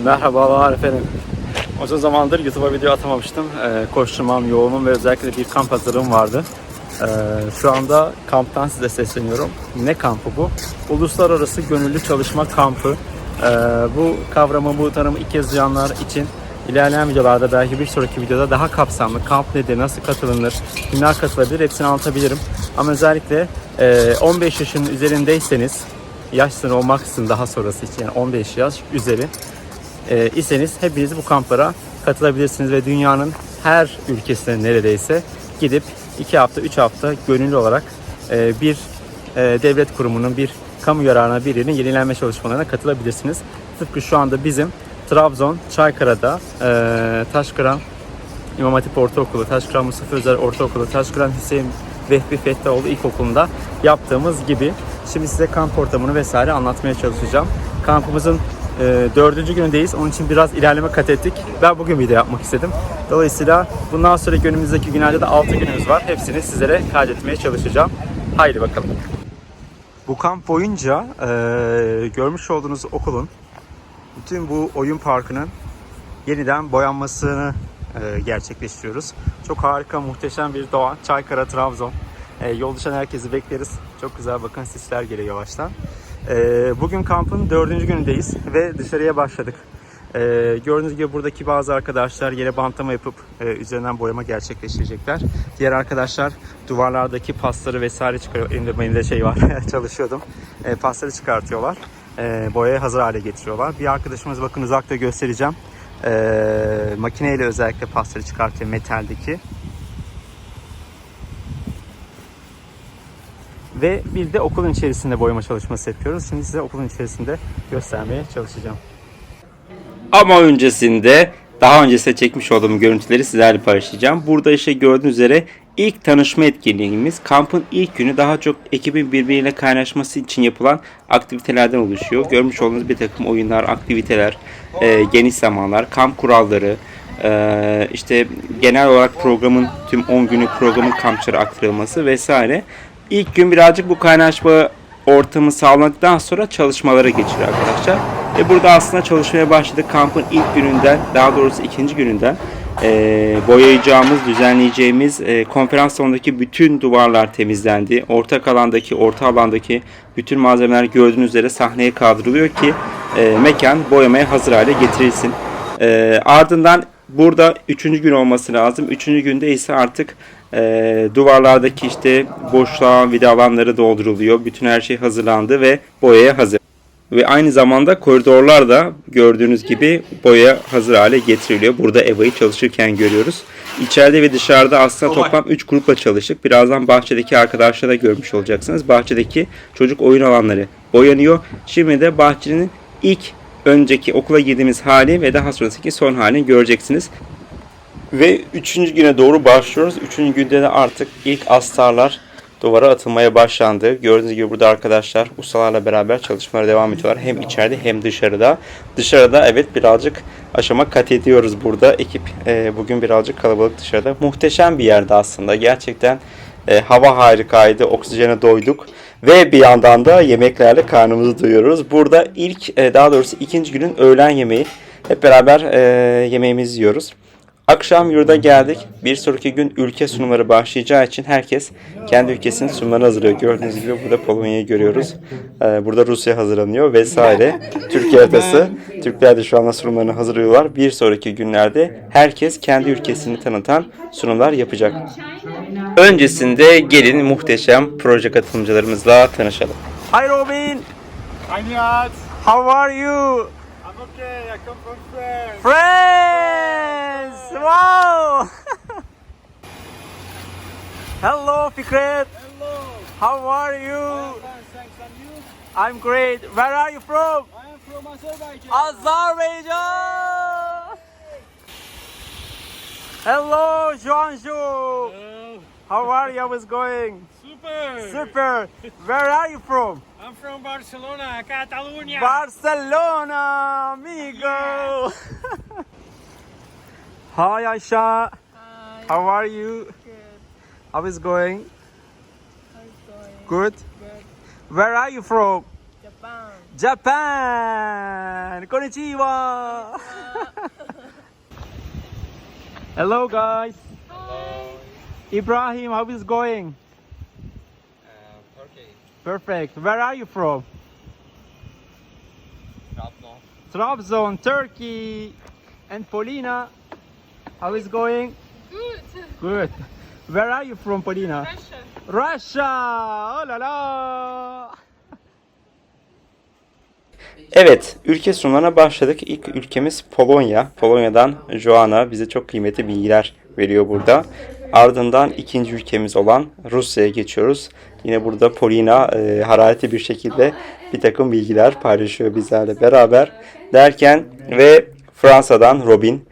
Merhabalar efendim. Uzun zamandır YouTube'a video atamamıştım. Koşturmam, yoğunum ve özellikle bir kamp hazırlığım vardı. Şu anda kamptan size sesleniyorum. Ne kampı bu? Uluslararası Gönüllü Çalışma Kampı. Bu kavramı, bu tanımı ilk kez duyanlar için ilerleyen videolarda, belki bir sonraki videoda daha kapsamlı kamp nedir, nasıl katılınır, kimler katılabilir hepsini anlatabilirim. Ama özellikle 15 yaşın üzerindeyseniz, yaş sınırı olmaksızın daha sonrası için, yani 15 yaş üzeri iseniz hepiniz bu kamplara katılabilirsiniz ve dünyanın her ülkesine neredeyse gidip 2 hafta 3 hafta gönüllü olarak bir devlet kurumunun, bir kamu yararına birinin yenilenme çalışmalarına katılabilirsiniz. Tıpkı şu anda bizim Trabzon Çaykara'da Taşkıran İmam Hatip Ortaokulu, Taşkıran Mustafa Özer Ortaokulu, Taşkıran Hüseyin Vehbi Fettahoğlu İlkokulu'nda yaptığımız gibi. Şimdi size kamp ortamını vesaire anlatmaya çalışacağım. Kampımızın 4. günündeyiz. Onun için biraz ilerleme kat ettik. Ben bugün video yapmak istedim. Dolayısıyla bundan sonraki önümüzdeki günlerde de 6 günümüz var. Hepsini sizlere kaydetmeye çalışacağım. Haydi bakalım. Bu kamp boyunca görmüş olduğunuz okulun bütün bu oyun parkının yeniden boyanmasını gerçekleştiriyoruz. Çok harika, muhteşem bir doğa. Çaykara, Trabzon. Yol düşen herkesi bekleriz. Çok güzel, bakın sisler geliyor yavaştan. Bugün kampın 4. günündeyiz ve dışarıya başladık. Gördüğünüz gibi buradaki bazı arkadaşlar yere bantlama yapıp üzerinden boyama gerçekleştirecekler. Diğer arkadaşlar duvarlardaki pasları vesaire çıkarıyor. Elimde şey var, çalışıyordum. Pasları çıkartıyorlar. Boyaya hazır hale getiriyorlar. Bir arkadaşımız, bakın uzakta göstereceğim. Makineyle özellikle pasları çıkartıyor, metaldeki. Ve bir de okulun içerisinde boyama çalışması yapıyoruz. Şimdi size okulun içerisinde göstermeye çalışacağım. Ama öncesinde, daha öncesinde çekmiş olduğum görüntüleri sizlerle paylaşacağım. Burada işte gördüğünüz üzere ilk tanışma etkinliğimiz. Kampın ilk günü daha çok ekibin birbiriyle kaynaşması için yapılan aktivitelerden oluşuyor. Görmüş olduğunuz bir takım oyunlar, aktiviteler, geniş zamanlar, kamp kuralları, işte genel olarak programın, tüm 10 günlük programın kampçılara aktarılması vesaire. İlk gün birazcık bu kaynaşma ortamı sağladıktan sonra çalışmalara geçiyor arkadaşlar. Ve burada aslında çalışmaya başladık. Kampın ilk gününden, daha doğrusu ikinci gününden boyayacağımız, düzenleyeceğimiz konferans salonundaki bütün duvarlar temizlendi. Orta alandaki bütün malzemeler gördüğünüz üzere sahneye kaldırılıyor ki mekan boyamaya hazır hale getirilsin. Ardından burada 3. gün olması lazım. 3. günde ise artık duvarlardaki işte boşluğa vida alanları dolduruluyor. Bütün her şey hazırlandı ve boyaya hazır. Ve aynı zamanda koridorlar da gördüğünüz gibi boya hazır hale getiriliyor. Burada Eva'yı çalışırken görüyoruz. İçeride ve dışarıda aslında toplam 3 grupla çalıştık. Birazdan bahçedeki arkadaşları da görmüş olacaksınız. Bahçedeki çocuk oyun alanları boyanıyor. Şimdi de bahçenin önceki okula girdiğimiz hali ve daha sonrasındaki son halini göreceksiniz. Ve 3. güne doğru başlıyoruz. 3. günde de artık ilk astarlar duvara atılmaya başlandı. Gördüğünüz gibi burada arkadaşlar ustalarla beraber çalışmalara devam ediyorlar. Hem içeride hem dışarıda. Dışarıda evet birazcık aşama kat ediyoruz burada. Ekip bugün birazcık kalabalık dışarıda. Muhteşem bir yerde aslında. Gerçekten hava harikaydı. Oksijene doyduk. Ve bir yandan da yemeklerle karnımızı doyuruyoruz. Burada daha doğrusu 2. günün öğlen yemeği. Hep beraber yemeğimizi yiyoruz. Akşam yurda geldik. Bir sonraki gün ülke sunumları başlayacağı için herkes kendi ülkesinin sunumlarını hazırlıyor. Gördüğünüz gibi burada Polonya'yı görüyoruz. Burada Rusya hazırlanıyor vesaire. Türkiye haritası. Türkler de şu anda sunumlarını hazırlıyorlar. Bir sonraki günlerde herkes kendi ülkesini tanıtan sunumlar yapacak. Öncesinde gelin muhteşem proje katılımcılarımızla tanışalım. Hi Robin. Hi Nihat. How are you? I'm okay. I come from France. Friends! Wow! Hello Fikret. Hello. How are you? I'm fine, thanks. And you? I'm great. Where are you from? I am from Azerbaijan. Azerbaijan! Hello Joanjo! Hello. How are you? How is going? Super. Super! Where are you from? I'm from Barcelona, Catalonia. Barcelona, amigo! Hi Aisha! Hi. How are you? Good. How is going? How's it going? Good? Good. Where are you from? Japan. Japan! Konnichiwa! Hello guys! Ibrahim, how is going? Turkey. Perfect. Where are you from? Trabzon. Trabzon, Turkey. And Polina, how is going? Good. Good. Where are you from, Polina? Russia. Russia! Oh la la! Evet, ülke sunumlarına başladık. İlk ülkemiz Polonya. Polonya'dan Joanna bize çok kıymetli bilgiler veriyor burada. Ardından ikinci ülkemiz olan Rusya'ya geçiyoruz. Yine burada Polina hararetli bir şekilde bir takım bilgiler paylaşıyor bizlerle beraber. Derken ve Fransa'dan Robin,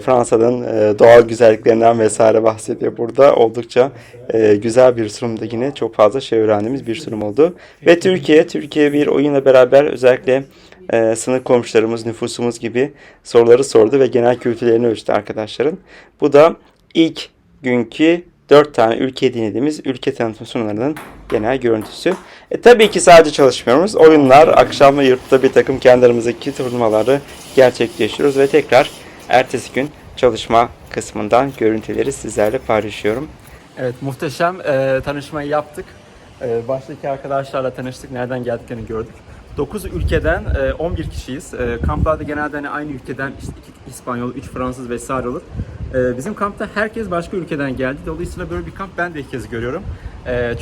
Fransa'nın doğal güzelliklerinden vesaire bahsediyor burada. Oldukça güzel bir sunumda yine çok fazla şey öğrendiğimiz bir sunum oldu. Ve Türkiye bir oyunla beraber özellikle sınır komşularımız, nüfusumuz gibi soruları sordu ve genel kültürlerini ölçtü arkadaşların. Bu da ilk günkü 4 tane ülke dinlediğimiz ülke tanıtım sunumlarının genel görüntüsü. Tabii ki sadece çalışmıyoruz. Oyunlar, akşam ve yurtta bir takım kendi aramızdaki turnuvaları gerçekleştiriyoruz ve tekrar ertesi gün çalışma kısmından görüntüleri sizlerle paylaşıyorum. Evet, muhteşem tanışmayı yaptık. Baştaki arkadaşlarla tanıştık, nereden geldiklerini gördük. 9 ülkeden 11 kişiyiz. Kamplarda genelde hani aynı ülkeden işte 2 İspanyol, 3 Fransız vesaire olur. Bizim kampta herkes başka ülkeden geldi. Dolayısıyla böyle bir kamp ben de ilk kez görüyorum.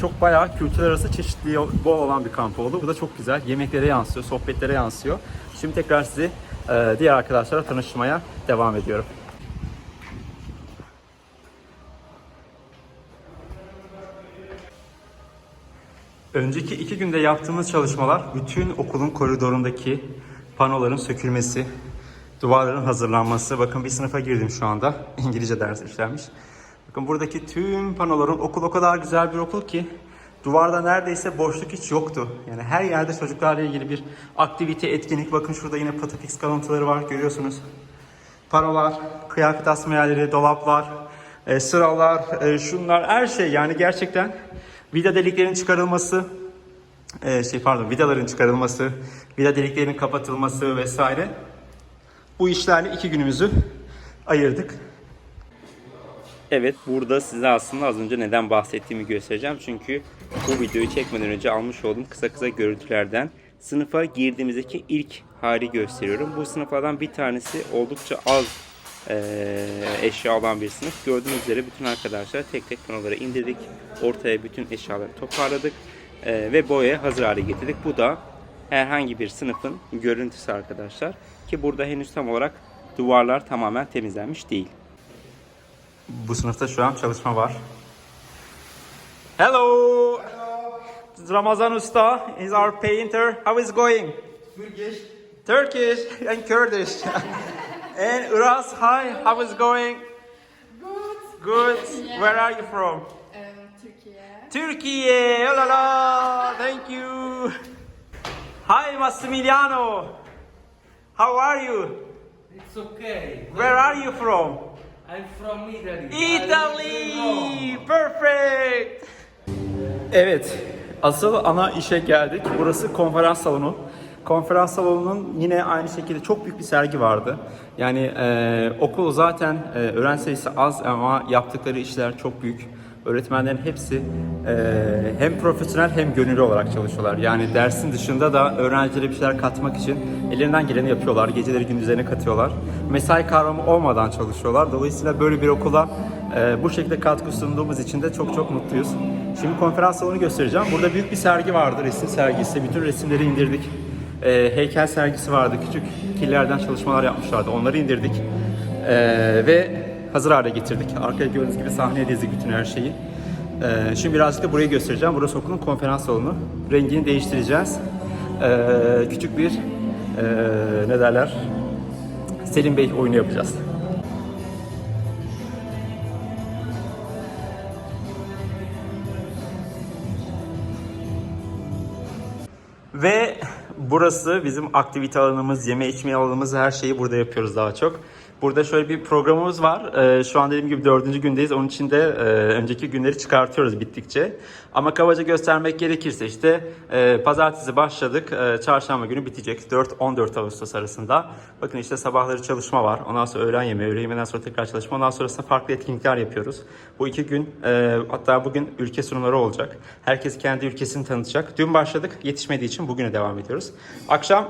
Çok bayağı kültürler arası çeşitliliği bol olan bir kamp oldu. Bu da çok güzel. Yemeklere yansıyor, sohbetlere yansıyor. Şimdi tekrar sizi diğer arkadaşlarla tanıştırmaya devam ediyorum. Önceki 2 günde yaptığımız çalışmalar bütün okulun koridorundaki panoların sökülmesi, duvarların hazırlanması. Bakın bir sınıfa girdim şu anda. İngilizce dersi işlenmiş. Bakın buradaki tüm panoların, okul o kadar güzel bir okul ki duvarda neredeyse boşluk hiç yoktu. Yani her yerde çocuklarla ilgili bir aktivite, etkinlik. Bakın şurada yine Patapix kalıntıları var, görüyorsunuz. Panolar, kıyafet asma yerleri, dolaplar, sıralar, şunlar, her şey yani gerçekten vida deliklerinin çıkarılması, vidaların çıkarılması, vida deliklerinin kapatılması vesaire. Bu işlerle 2 günümüzü ayırdık. Evet, burada size aslında az önce neden bahsettiğimi göstereceğim. Çünkü bu videoyu çekmeden önce almış olduğum kısa kısa sınıfa girdiğimizdeki ilk hali gösteriyorum. Bu sınıflardan bir tanesi oldukça az eşya olan bir sınıf. Gördüğünüz üzere bütün arkadaşlar tek tek panoları indirdik. Ortaya bütün eşyaları toparladık ve boyaya hazır hale getirdik. Bu da herhangi bir sınıfın görüntüsü arkadaşlar. Ki burada henüz tam olarak duvarlar tamamen temizlenmiş değil. Bu sınıfta şu an çalışma var. Hello! Ramazan Usta is our painter. How is going? Turkish and Kurdish. And Uras, hi, how is going? Good. Good. Yeah. Where are you from? Turkey. Turkey. Oh la la. Thank you. Hi, Massimiliano. How are you? It's okay. Where are you from? I'm from Italy. Italy. Perfect. Evet. Asıl ana işe geldik. Burası konferans salonu. Konferans salonunun yine aynı şekilde çok büyük bir sergi vardı. Yani okul zaten öğrenci sayısı az ama yaptıkları işler çok büyük. Öğretmenlerin hepsi hem profesyonel hem gönüllü olarak çalışıyorlar. Yani dersin dışında da öğrencilere bir şeyler katmak için ellerinden geleni yapıyorlar. Geceleri gündüzlerine katıyorlar. Mesai kavramı olmadan çalışıyorlar. Dolayısıyla böyle bir okula bu şekilde katkı sunduğumuz için de çok çok mutluyuz. Şimdi konferans salonu göstereceğim. Burada büyük bir sergi vardı, resim sergisi. Bütün resimleri indirdik. Heykel sergisi vardı. Küçük killerden çalışmalar yapmışlardı. Onları indirdik. Ve hazır hale getirdik. Arkaya gördüğünüz gibi sahneye dizdik bütün her şeyi. Şimdi birazcık da burayı göstereceğim. Burası okulun konferans salonu. Rengini değiştireceğiz. Küçük bir ne derler? Selim Bey oyunu yapacağız. Ve burası bizim aktivite alanımız, yeme içme alanımız, her şeyi burada yapıyoruz daha çok. Burada şöyle bir programımız var. Şu an dediğim gibi 4. gündeyiz. Onun için de önceki günleri çıkartıyoruz bittikçe. Ama kabaca göstermek gerekirse işte pazartesi başladık. Çarşamba günü bitecek. 4-14 Ağustos arasında. Bakın işte sabahları çalışma var. Ondan sonra öğlen yemeği, öğle yemeğinden sonra tekrar çalışma. Ondan sonrasında farklı etkinlikler yapıyoruz. Bu 2 gün hatta bugün ülke sunumları olacak. Herkes kendi ülkesini tanıtacak. Dün başladık. Yetişmediği için bugüne devam ediyoruz. Akşam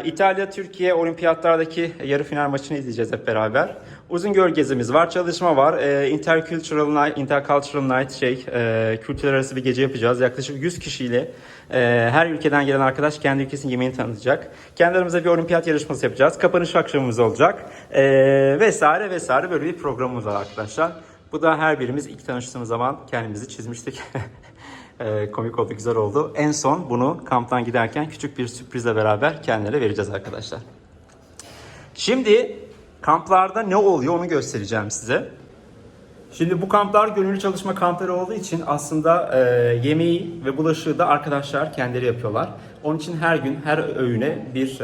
İtalya-Türkiye olimpiyatlardaki yarı final maçını izleyeceğiz hep beraber. Uzungöl gezimiz var, çalışma var. Intercultural Night kültürler arası bir gece yapacağız. Yaklaşık 100 kişiyle her ülkeden gelen arkadaş kendi ülkesinin yemeğini tanıtacak. Kendi aramızda bir olimpiyat yarışması yapacağız. Kapanış akşamımız olacak. Vesaire vesaire böyle bir programımız var arkadaşlar. Bu da her birimiz ilk tanıştığımız zaman kendimizi çizmiştik. Komik oldu, güzel oldu. En son bunu kamptan giderken küçük bir sürprizle beraber kendilerine vereceğiz arkadaşlar. Şimdi kamplarda ne oluyor onu göstereceğim size. Şimdi bu kamplar gönüllü çalışma kampları olduğu için aslında yemeği ve bulaşığı da arkadaşlar kendileri yapıyorlar. Onun için her gün her öğüne bir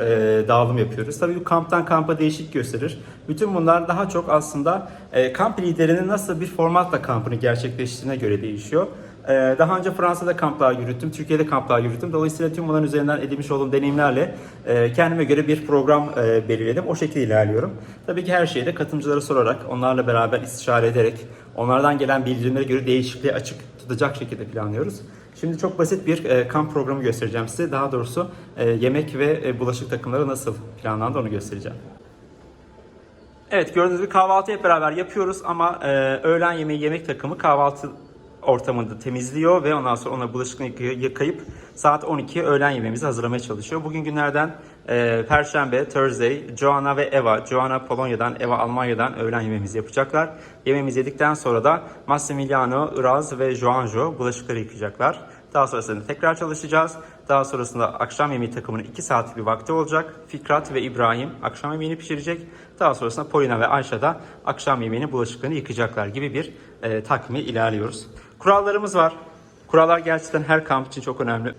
dağılım yapıyoruz. Tabii bu kamptan kampa değişik gösterir. Bütün bunlar daha çok aslında kamp liderinin nasıl bir formatla kampını gerçekleştirdiğine göre değişiyor. Daha önce Fransa'da kamplar yürüttüm, Türkiye'de kamplar yürüttüm. Dolayısıyla tüm bunların üzerinden edinmiş olduğum deneyimlerle kendime göre bir program belirledim. O şekilde ilerliyorum. Tabii ki her şeyi de katılımcılara sorarak, onlarla beraber istişare ederek, onlardan gelen bildirimlere göre değişikliğe açık tutacak şekilde planlıyoruz. Şimdi çok basit bir kamp programı göstereceğim size. Daha doğrusu yemek ve bulaşık takımları nasıl planlandı onu göstereceğim. Evet, gördüğünüz gibi kahvaltı hep beraber yapıyoruz ama öğlen yemeği yemek takımı kahvaltı ortamında temizliyor ve ondan sonra ona bulaşıklarını yıkayıp saat 12'ye öğlen yemeğimizi hazırlamaya çalışıyor. Bugün günlerden Perşembe, Thursday, Joanna ve Eva, Joanna Polonya'dan, Eva Almanya'dan öğlen yemeğimizi yapacaklar. Yemeğimizi yedikten sonra da Massimiliano, Iraz ve Joanjo bulaşıkları yıkayacaklar. Daha sonrasında tekrar çalışacağız. Daha sonrasında akşam yemeği takımının 2 saatlik bir vakti olacak. Fikrat ve İbrahim akşam yemeğini pişirecek. Daha sonrasında Polina ve Ayşe de akşam yemeğini bulaşıklarını yıkayacaklar gibi bir takvime ilerliyoruz. Kurallarımız var. Kurallar gerçekten her kamp için çok önemli.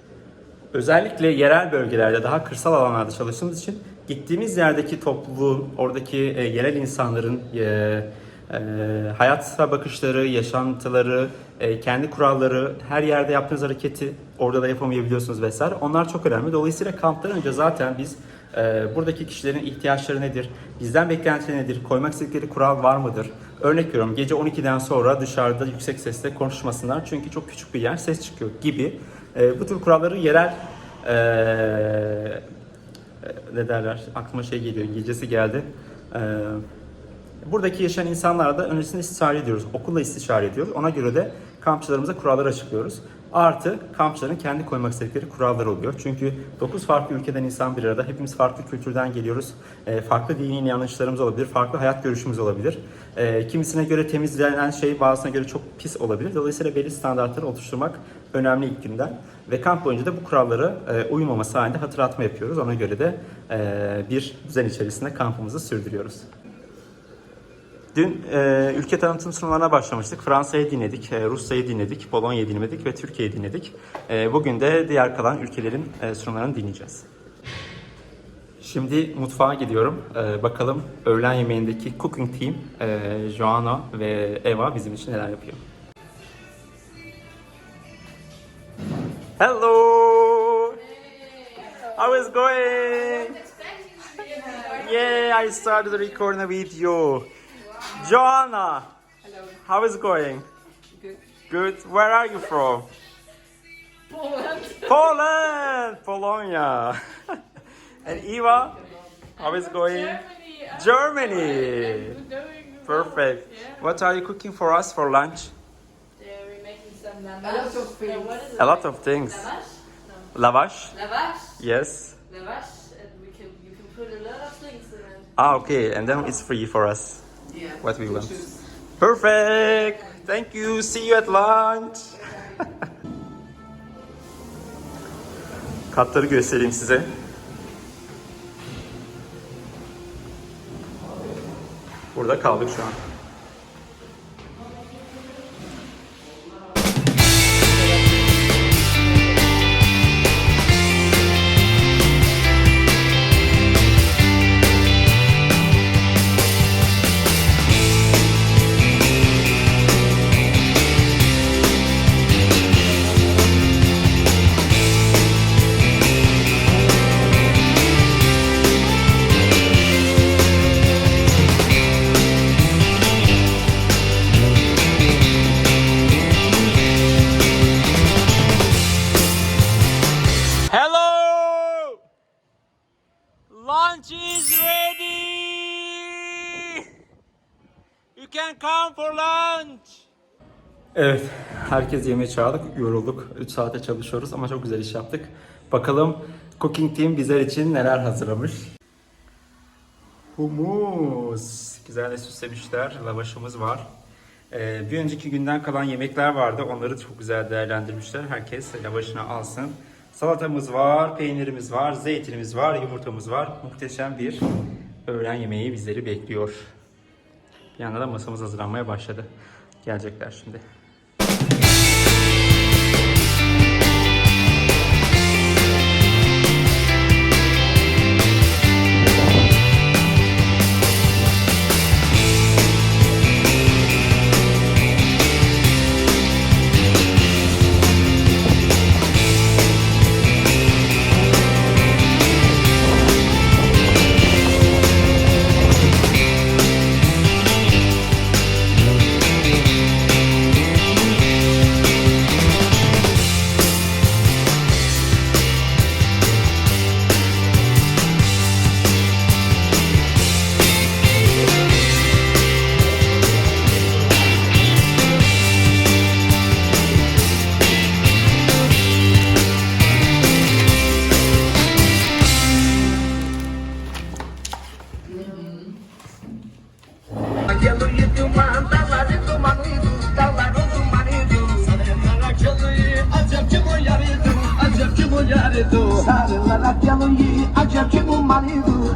Özellikle yerel bölgelerde, daha kırsal alanlarda çalıştığımız için gittiğimiz yerdeki topluluğun, oradaki yerel insanların hayata bakışları, yaşantıları, kendi kuralları, her yerde yaptığınız hareketi orada da yapamayabiliyorsunuz vesaire. Onlar çok önemli. Dolayısıyla kamptan önce zaten biz buradaki kişilerin ihtiyaçları nedir, bizden beklentileri nedir, koymak istedikleri kural var mıdır? Örnek veriyorum, gece 12'den sonra dışarıda yüksek sesle konuşmasınlar çünkü çok küçük bir yer, ses çıkıyor gibi. Bu tür kuralları yerel ne derler, aklıma şey geliyor, İngilizcesi geldi. Buradaki yaşayan insanlarla da öncesinde istişare ediyoruz. Okulla istişare ediyoruz. Ona göre de kampçılarımıza kuralları açıklıyoruz. Artı kampçıların kendi koymak istedikleri kurallar oluyor. Çünkü 9 farklı ülkeden insan bir arada. Hepimiz farklı kültürden geliyoruz. Farklı dini inanışlarımız olabilir. Farklı hayat görüşümüz olabilir. Kimisine göre temizlenen şey bazısına göre çok pis olabilir. Dolayısıyla belli standartları oluşturmak önemli ilk günden. Ve kamp boyunca da bu kuralları uymaması halinde hatırlatma yapıyoruz. Ona göre de bir düzen içerisinde kampımızı sürdürüyoruz. Dün ülke tanıtım sunumlarına başlamıştık. Fransa'yı dinledik, Rusya'yı dinledik, Polonya'yı dinledik ve Türkiye'yi dinledik. Bugün de diğer kalan ülkelerin sunumlarını dinleyeceğiz. Şimdi mutfağa gidiyorum. Bakalım öğlen yemeğindeki cooking team, Joanna ve Eva bizim için neler yapıyor. Hello! How is going? Yeah, I started recording a video. Joanna, Hello. how is going? Good. Good. Where are you from? Poland. Poland, Polonia. And Eva, how is going? Germany. Germany. Doing Perfect. Yeah. What are you cooking for us for lunch? We're making some A lavash. lot of things. What is it? A lot of things. Lavash? No. Lavash? Lavash. Yes. Lavash. And you can put a lot of things in it. Ah, okay. And then it's free for us. Yeah. What we want. Choose. Perfect. Thank you. See you at lunch. Katları göstereyim size. Burada kaldık şu an. Lunch is ready. You can come for lunch. Evet, herkes yemeğe çağırdık, yorulduk. 3 saate çalışıyoruz ama çok güzel iş yaptık. Bakalım Cooking Team bizler için neler hazırlamış. Humus. Güzel de süslemişler. Lavaşımız var. Bir önceki günden kalan yemekler vardı. Onları çok güzel değerlendirmişler. Herkes lavaşını alsın. Salatamız var, peynirimiz var, zeytinimiz var, yumurtamız var. Muhteşem bir öğlen yemeği bizleri bekliyor. Bir yandan da masamız hazırlanmaya başladı. Gelecekler şimdi. Sarılar aquilo e acaba que no marido,